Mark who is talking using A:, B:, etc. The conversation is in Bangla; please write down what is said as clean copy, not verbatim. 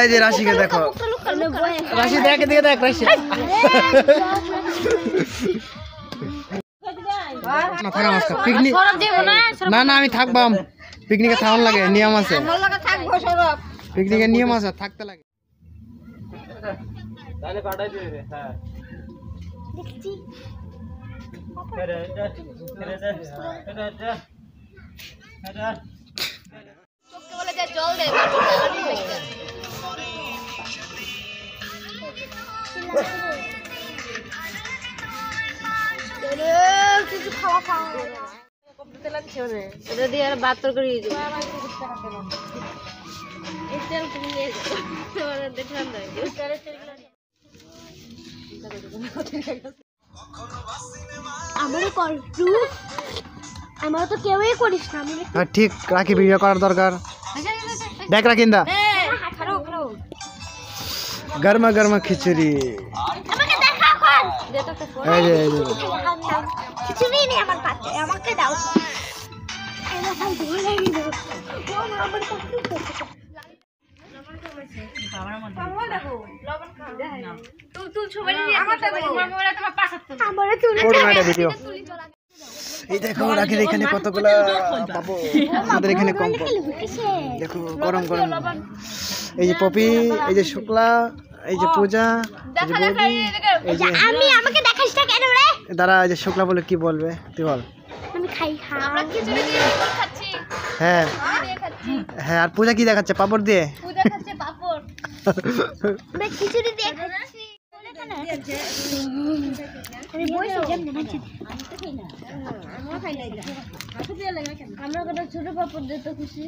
A: এই যে রাশিকে দেখো, রাশি দেখ এদিকে দেখ রাশি। পিকনিক না না আমি থাকবাম, পিকনিকে থাকুন লাগে, নিয়ম আছে, পিকনিকের নিয়ম আছে, থাকতে লাগে।
B: কিছু খাওয়া খাওয়া লাগছে এটা দিয়ে আর ভাত তরকারি আমার তো কেউই করিস না।
A: ঠিক রাখি, ভিডিও করার দরকার। দেখ রাখিন্দা গরমা গরমা খিচুড়ি,
B: খিচুড়ি নেই আমার পাতে, আমাকে দাও।
A: এই দেখো রাখির এখানে কতগুলা পাবো, আমাদের এখানে কম কম। দেখো গরম গরম, এই যে পপি, এই যে শুক্লা, এই যে পূজা, এই যে
B: আমি, আমাকে দেখাস না কেন রে?
A: দাঁড়া, এই যে শুক্লা বলে কি বলবে তুই বল।
B: আমি খাই, আমরা খিচুড়ি দিয়ে খাচ্ছি।
A: হ্যাঁ হ্যাঁ, আর পূজা কি দেখাচ্ছে? পাপড় দিয়ে।
B: পূজা খাচ্ছে পাপড়, আমরা খিচুড়ি দিয়ে খাচ্ছি। আমি বইছি যেমন নাচি, আমি তো খাই না, আমরা খাই না। আমরা কত ছোট পাপড় দিতে খুশি।